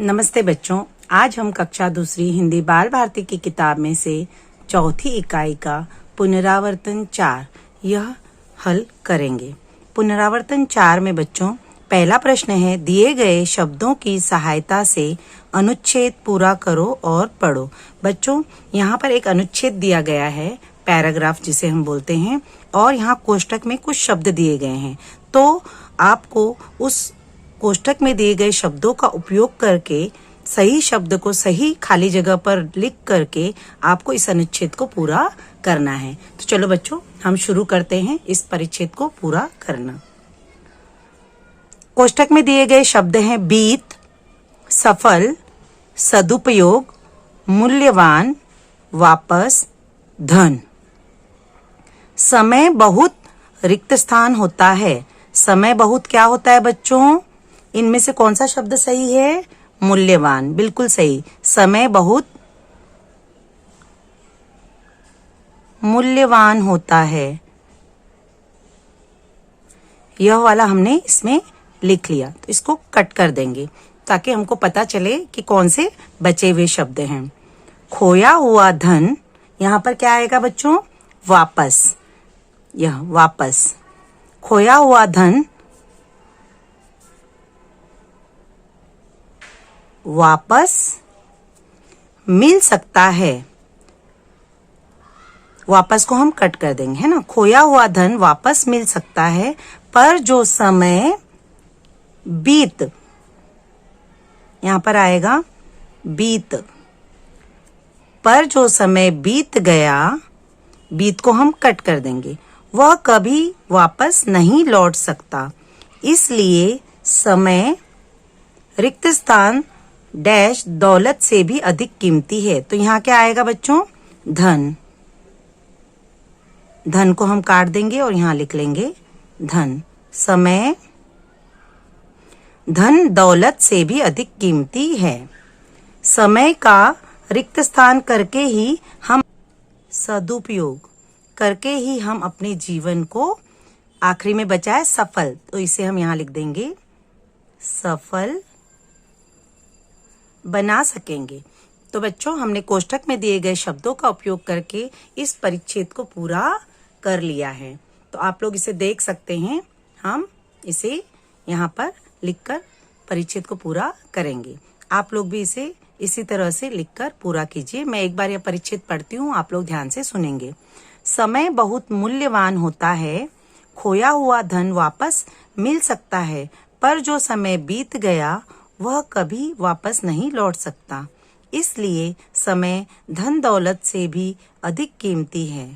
नमस्ते बच्चों, आज हम कक्षा दूसरी हिंदी बाल भारती की किताब में से चौथी इकाई का पुनरावर्तन 4 यह हल करेंगे। पुनरावर्तन 4 में बच्चों पहला प्रश्न है, दिए गए शब्दों की सहायता से अनुच्छेद पूरा करो और पढ़ो। बच्चों यहाँ पर एक अनुच्छेद दिया गया है, पैराग्राफ जिसे हम बोलते हैं, और यहाँ कोष्टक में कुछ शब्द दिए गए हैं। तो आपको उस कोष्टक में दिए गए शब्दों का उपयोग करके सही शब्द को सही खाली जगह पर लिख करके आपको इस अनुच्छेद को पूरा करना है। तो चलो बच्चों, हम शुरू करते हैं इस परिच्छेद को पूरा करना। कोष्टक में दिए गए शब्द हैं बीत, सफल, सदुपयोग, मूल्यवान, वापस, धन। समय बहुत रिक्त स्थान होता है। समय बहुत क्या होता है बच्चों? इनमें से कौन सा शब्द सही है? मूल्यवान, बिल्कुल सही। समय बहुत मूल्यवान होता है। यह वाला हमने इसमें लिख लिया, तो इसको कट कर देंगे ताकि हमको पता चले कि कौन से बचे हुए शब्द हैं। खोया हुआ धन, यहाँ पर क्या आएगा बच्चों? वापस। यह वापस। खोया हुआ धन वापस मिल सकता है। वापस को हम कट कर देंगे, है ना। खोया हुआ धन वापस मिल सकता है, पर जो समय बीत, यहां पर आएगा बीत, पर जो समय बीत गया, बीत को हम कट कर देंगे, वह कभी वापस नहीं लौट सकता। इसलिए समय रिक्त स्थान डैश दौलत से भी अधिक कीमती है। तो यहाँ क्या आएगा बच्चों? धन। धन को हम काट देंगे और यहाँ लिख लेंगे धन। समय धन दौलत से भी अधिक कीमती है। समय का रिक्त स्थान करके ही हम सदुपयोग करके ही हम अपने जीवन को, आखिरी में बचा है सफल, तो इसे हम यहाँ लिख देंगे सफल बना सकेंगे। तो बच्चों हमने कोष्टक में दिए गए शब्दों का उपयोग करके इस परिच्छेद को पूरा कर लिया है। तो आप लोग इसे देख सकते हैं। हम इसे यहाँ पर लिखकर परिच्छेद को पूरा करेंगे। आप लोग भी इसे इसी तरह से लिखकर पूरा कीजिए। मैं एक बार यह परिच्छेद पढ़ती हूँ, आप लोग ध्यान से सुनेंगे। समय बहुत मूल्यवान होता है। खोया हुआ धन वापस मिल सकता है, पर जो समय बीत गया वह कभी वापस नहीं लौट सकता। इसलिए समय धन दौलत से भी अधिक कीमती है।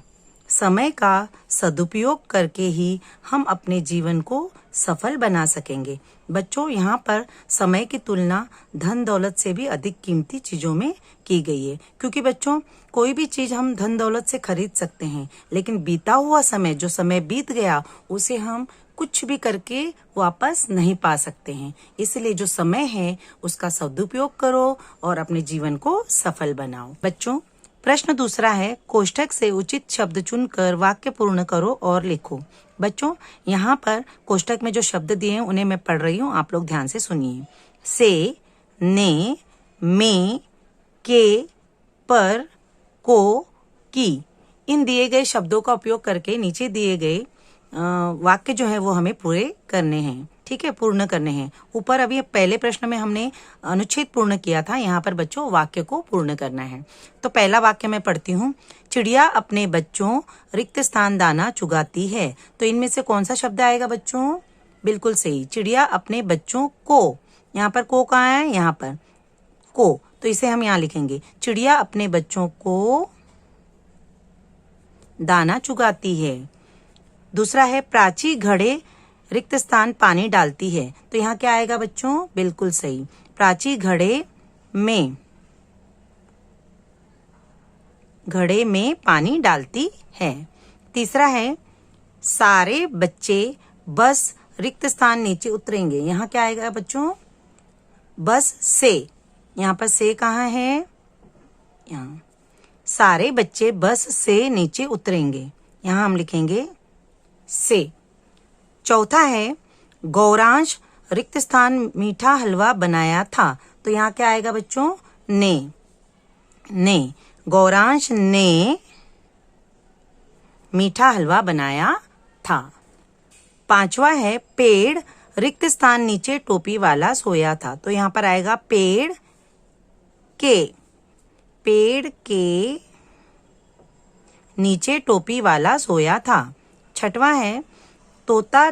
समय का सदुपयोग करके ही हम अपने जीवन को सफल बना सकेंगे। बच्चों यहाँ पर समय की तुलना धन दौलत से भी अधिक कीमती चीजों में की गई है, क्योंकि बच्चों कोई भी चीज हम धन दौलत से खरीद सकते हैं, लेकिन बीता हुआ समय, जो समय बीत गया, उसे हम कुछ भी करके वापस नहीं पा सकते हैं। इसलिए जो समय है उसका सदुपयोग करो और अपने जीवन को सफल बनाओ। बच्चों प्रश्न दूसरा है, कोष्टक से उचित शब्द चुनकर वाक्य पूर्ण करो और लिखो। बच्चों यहाँ पर कोष्टक में जो शब्द दिए हैं उन्हें मैं पढ़ रही हूँ, आप लोग ध्यान से सुनिए। से, ने, में, के, पर, को, की, इन दिए गए शब्दों का उपयोग करके नीचे दिए गए वाक्य जो है वो हमें पूरे करने हैं। ठीक है, पूर्ण करने हैं। ऊपर अभी पहले प्रश्न में हमने अनुच्छेद पूर्ण किया था, यहाँ पर बच्चों वाक्य को पूर्ण करना है। तो पहला वाक्य मैं पढ़ती हूँ। चिड़िया अपने बच्चों रिक्त स्थान दाना चुगाती है। तो इनमें से कौन सा शब्द आएगा बच्चों? बिल्कुल सही, चिड़िया अपने बच्चों को। यहाँ पर को कहाँ है? यहाँ पर को, तो इसे हम यहाँ लिखेंगे, चिड़िया अपने बच्चों को दाना चुगाती है। दूसरा है, प्राची घड़े रिक्त स्थान पानी डालती है। तो यहाँ क्या आएगा बच्चों? बिल्कुल सही, प्राची घड़े में पानी डालती है। तीसरा है, सारे बच्चे बस रिक्त स्थान नीचे उतरेंगे। यहाँ क्या आएगा बच्चों? बस से। यहाँ पर से कहाँ है? यहाँ। सारे बच्चे बस से नीचे उतरेंगे, यहाँ हम लिखेंगे से। चौथा है, गौरांश रिक्त स्थान मीठा हलवा बनाया था। तो तो यहाँ क्या आएगा बच्चों? ने। गौरांश ने मीठा हलवा बनाया था। 5वां है पेड़ रिक्त स्थान नीचे टोपी वाला सोया था। तो यहाँ पर आएगा पेड़ के नीचे टोपी वाला सोया था। 6वां है तोता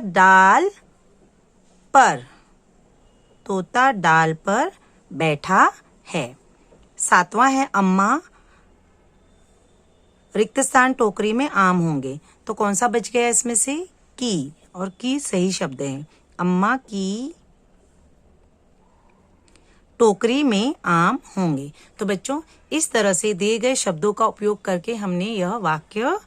डाल पर बैठा है। 7वां है अम्मा रिक्त स्थान टोकरी में आम होंगे। तो कौन सा बच गया इसमें से? की, और की सही शब्द है। अम्मा की टोकरी में आम होंगे। तो बच्चों इस तरह से दिए गए शब्दों का उपयोग करके हमने यह वाक्य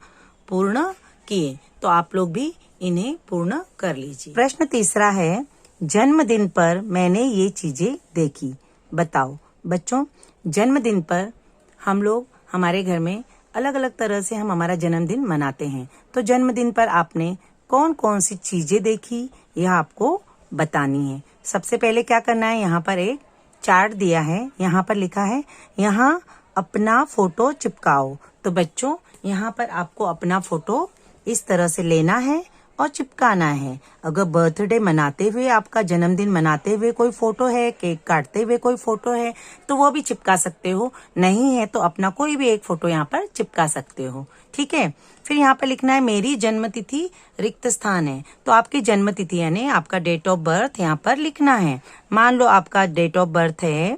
पूर्ण किए। तो आप लोग भी इन्हें पूर्ण कर लीजिए। प्रश्न 3 है जन्मदिन पर मैंने ये चीजें देखी, बताओ। बच्चों जन्मदिन पर हम लोग हमारे घर में अलग अलग तरह से हम हमारा जन्मदिन मनाते हैं। तो जन्मदिन पर आपने कौन कौन सी चीजें देखी यह आपको बतानी है। सबसे पहले क्या करना है, यहाँ पर एक चार्ट दिया है, यहाँ पर लिखा है यहाँ अपना फोटो चिपकाओ। तो बच्चों यहाँ पर आपको अपना फोटो इस तरह से लेना है और चिपकाना है। अगर बर्थडे मनाते हुए, आपका जन्मदिन मनाते हुए कोई फोटो है, केक काटते हुए कोई फोटो है, तो वो भी चिपका सकते हो। नहीं है तो अपना कोई भी एक फोटो यहाँ पर चिपका सकते हो। ठीक है। फिर यहाँ पर लिखना है मेरी जन्मतिथि रिक्त स्थान है। तो आपकी जन्मतिथि यानी आपका डेट ऑफ बर्थ यहाँ पर लिखना है। मान लो आपका डेट ऑफ बर्थ है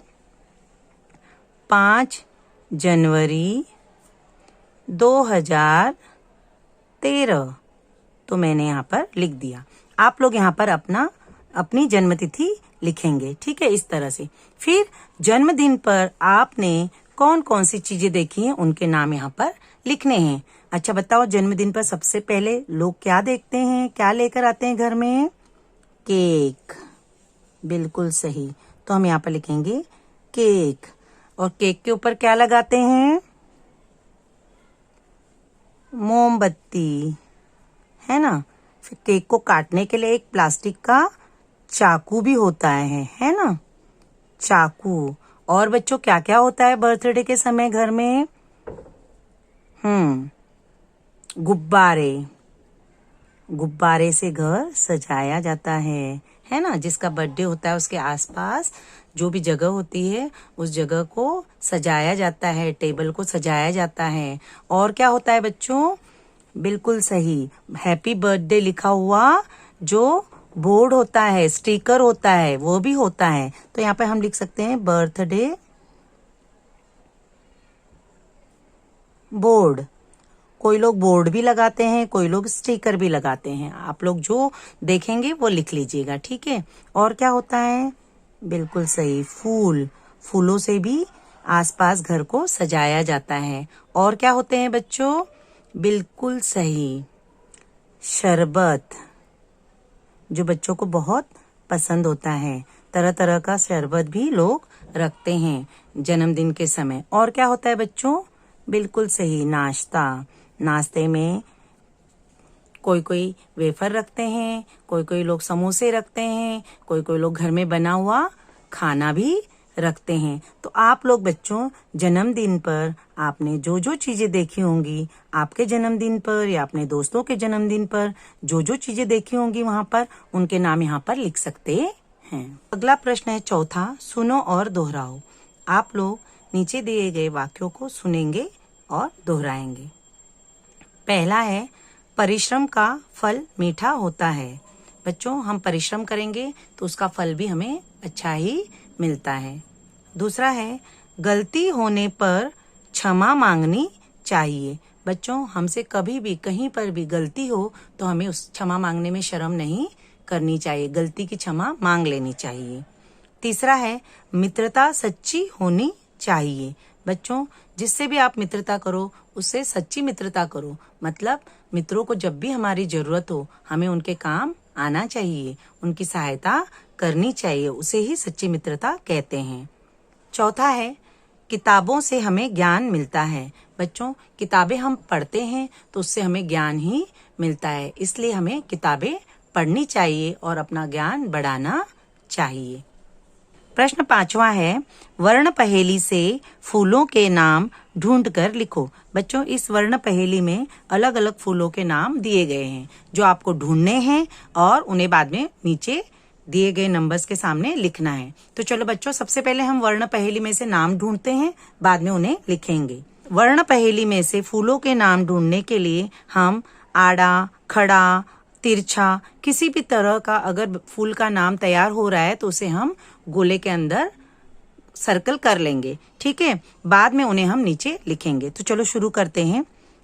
5 जनवरी 2013, तो मैंने यहाँ पर लिख दिया। आप लोग यहाँ पर अपनी जन्मतिथि लिखेंगे। ठीक है, इस तरह से। फिर जन्मदिन पर आपने कौन कौन सी चीजें देखी हैं उनके नाम यहाँ पर लिखने हैं। अच्छा बताओ, जन्मदिन पर सबसे पहले लोग क्या देखते हैं, क्या लेकर आते हैं घर में? केक। बिल्कुल सही। तो हम यहाँ पर लिखेंगे केक। और केक के ऊपर क्या लगाते हैं? मोमबत्ती, है ना। फिर केक को काटने के लिए एक प्लास्टिक का चाकू भी होता है ना, चाकू। और बच्चों क्या क्या होता है बर्थडे के समय घर में? गुब्बारे से घर सजाया जाता है ना। जिसका बर्थडे होता है उसके आसपास जो भी जगह होती है उस जगह को सजाया जाता है, टेबल को सजाया जाता है। और क्या होता है बच्चों? बिल्कुल सही, हैप्पी बर्थडे लिखा हुआ जो बोर्ड होता है, स्टिकर होता है, वो भी होता है। तो यहाँ पे हम लिख सकते हैं बर्थडे बोर्ड। कोई लोग बोर्ड भी लगाते हैं, कोई लोग स्टिकर भी लगाते हैं। आप लोग जो देखेंगे वो लिख लीजिएगा। ठीक है। और क्या होता है? बिल्कुल सही, फूलों से भी आसपास घर को सजाया जाता है। और क्या होते हैं बच्चों? बिल्कुल सही, शरबत, जो बच्चों को बहुत पसंद होता है। तरह तरह का शरबत भी लोग रखते हैं जन्मदिन के समय। और क्या होता है बच्चों? बिल्कुल सही, नाश्ता। नाश्ते में कोई वेफर रखते हैं, कोई लोग समोसे रखते हैं, कोई लोग घर में बना हुआ खाना भी रखते हैं। तो आप लोग बच्चों जन्मदिन पर आपने जो जो चीजें देखी होंगी, आपके जन्मदिन पर या अपने दोस्तों के जन्मदिन पर जो जो चीजें देखी होंगी वहां पर उनके नाम यहाँ पर लिख सकते हैं। अगला प्रश्न है चौथा, सुनो और दोहराओ। आप लोग नीचे दिए गए वाक्यों को सुनेंगे और दोहराएंगे। पहला है परिश्रम का फल मीठा होता है। बच्चों हम परिश्रम करेंगे तो उसका फल भी हमें अच्छा ही मिलता है। दूसरा है गलती होने पर क्षमा मांगनी चाहिए। बच्चों हमसे कभी भी कहीं पर भी गलती हो तो हमें उस क्षमा मांगने में शर्म नहीं करनी चाहिए, गलती की क्षमा मांग लेनी चाहिए। तीसरा है मित्रता सच्ची होनी चाहिए। बच्चों जिससे भी आप मित्रता करो उससे सच्ची मित्रता करो। मतलब मित्रों को जब भी हमारी जरूरत हो हमें उनके काम आना चाहिए, उनकी सहायता करनी चाहिए, उसे ही सच्ची मित्रता कहते हैं। चौथा है किताबों से हमें ज्ञान मिलता है। बच्चों किताबें हम पढ़ते हैं तो उससे हमें ज्ञान ही मिलता है, इसलिए हमें किताबें पढ़नी चाहिए और अपना ज्ञान बढ़ाना चाहिए। प्रश्न 5वां है, वर्ण पहेली से फूलों के नाम ढूंढकर लिखो। बच्चों, इस वर्ण पहेली में अलग अलग फूलों के नाम दिए गए हैं जो आपको ढूंढने हैं और उन्हें बाद में नीचे दिए गए नंबर्स के सामने लिखना है। तो चलो बच्चों, सबसे पहले हम वर्ण पहेली में से नाम ढूंढते हैं, बाद में उन्हें लिखेंगे। वर्ण पहेली में से फूलों के नाम ढूंढने के लिए हम आड़ा, खड़ा, तिरछा किसी भी तरह का अगर फूल का नाम तैयार हो रहा है तो उसे हम गोले के अंदर सर्कल कर लेंगे। ठीक है, बाद में उन्हें हम नीचे लिखेंगे। तो चलो शुरू करते हैं।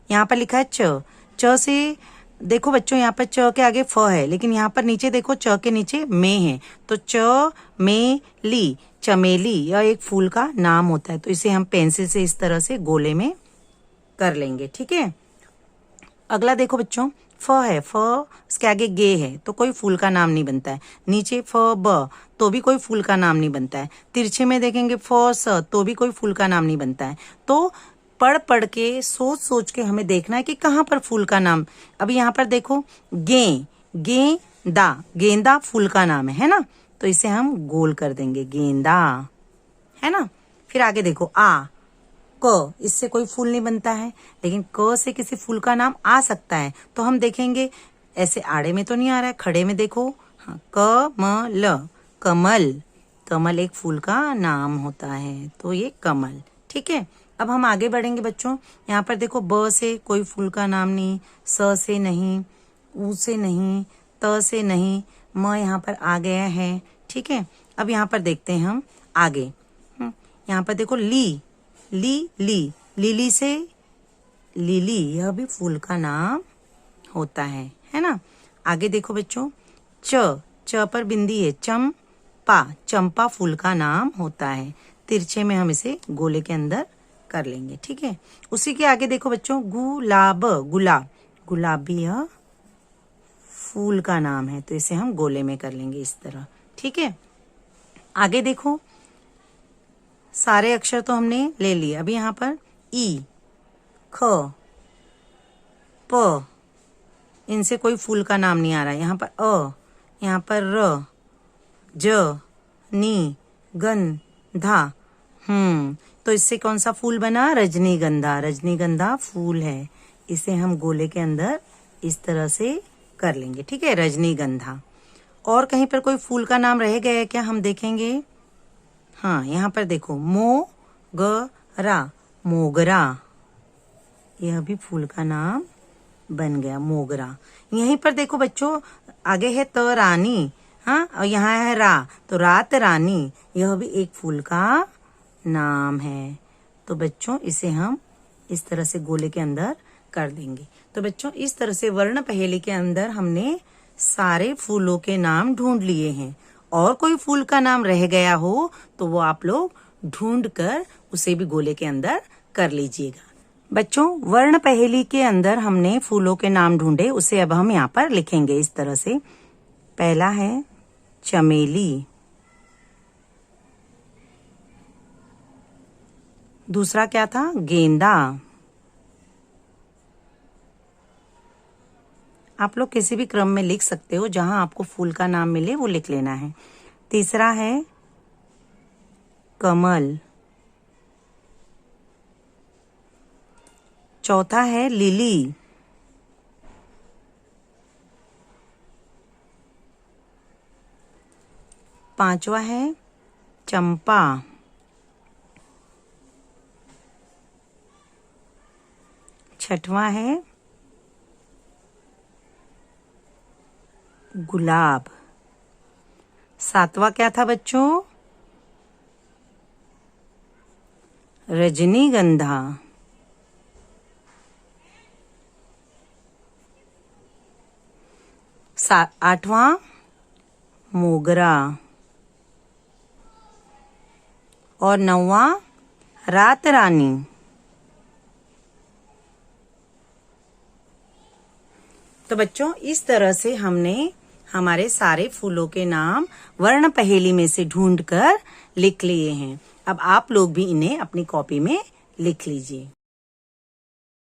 यहाँ पर लिखा है च। च से देखो बच्चों, यहाँ पर च के आगे फ है, लेकिन यहाँ पर नीचे देखो च के नीचे में है। तो च में ली, चमेली, यह एक फूल का नाम होता है। तो इसे हम पेंसिल से इस तरह से गोले में कर लेंगे। ठीक है, अगला देखो बच्चों, फ है, फ इसके आगे गे है तो कोई फूल का नाम नहीं बनता है। नीचे फ ब तो भी कोई फूल का नाम नहीं बनता है। तिरछे में देखेंगे फ स तो भी कोई फूल का नाम नहीं बनता है। तो पढ़ पढ़ के सोच सोच के हमें देखना है कि कहाँ पर फूल का नाम। अभी यहाँ पर देखो गेंदा, गेंदा फूल का नाम है ना, तो इसे हम गोल कर देंगे, गेंदा, है ना। फिर आगे देखो क, इससे कोई फूल नहीं बनता है, लेकिन क से किसी फूल का नाम आ सकता है। तो हम देखेंगे ऐसे आड़े में तो नहीं आ रहा है, खड़े में देखो, हाँ, कमल, कमल, कमल एक फूल का नाम होता है, तो ये कमल। ठीक है, अब हम आगे बढ़ेंगे बच्चों। यहाँ पर देखो ब से कोई फूल का नाम नहीं, स से नहीं, उ से नहीं, त से नहीं, म यहाँ पर आ गया है। ठीक है, अब यहाँ पर देखते हैं हम आगे। यहाँ पर देखो ली, लिली से लिली, यह भी फूल का नाम होता है ना। आगे देखो बच्चों, च पर बिंदी है, चंपा, चंपा फूल का नाम होता है। तिरछे में हम इसे गोले के अंदर कर लेंगे। ठीक है, उसी के आगे देखो बच्चों, गुलाब, गुलाब, गुलाबी यह फूल का नाम है, तो इसे हम गोले में कर लेंगे इस तरह। ठीक है, आगे देखो, सारे अक्षर तो हमने ले लिए। अभी यहाँ पर ई, ख, प, इनसे कोई फूल का नाम नहीं आ रहा है। यहाँ पर अ, यहाँ पर र, ज, नी, गन, धा, तो इससे कौन सा फूल बना? रजनीगंधा, रजनीगंधा फूल है। इसे हम गोले के अंदर इस तरह से कर लेंगे। ठीक है, रजनीगंधा। और कहीं पर कोई फूल का नाम रह गया है क्या, हम देखेंगे। हाँ, यहाँ पर देखो, मोगरा, मोगरा, यह भी फूल का नाम बन गया, मोगरा। यहीं पर देखो बच्चों, आगे है त रानी, हाँ, और यहाँ है रा, तो रात रानी, यह भी एक फूल का नाम है। तो बच्चों इसे हम इस तरह से गोले के अंदर कर देंगे। तो बच्चों इस तरह से वर्ण पहेली के अंदर हमने सारे फूलों के नाम ढूंढ लिए हैं। और कोई फूल का नाम रह गया हो तो वो आप लोग ढूंढ कर उसे भी गोले के अंदर कर लीजिएगा। बच्चों, वर्ण पहेली के अंदर हमने फूलों के नाम ढूंढे, उसे अब हम यहाँ पर लिखेंगे इस तरह से। पहला है चमेली, दूसरा क्या था? गेंदा। आप लोग किसी भी क्रम में लिख सकते हो, जहां आपको फूल का नाम मिले वो लिख लेना है। तीसरा है कमल, चौथा है लिली, पांचवा है चंपा, छठवां है गुलाब, सातवां क्या था बच्चों? रजनीगंधा, आठवां मोगरा और नौवां रात रानी। तो बच्चों इस तरह से हमने हमारे सारे फूलों के नाम वर्ण पहेली में से ढूंढकर लिख लिए हैं। अब आप लोग भी इन्हें अपनी कॉपी में लिख लीजिए।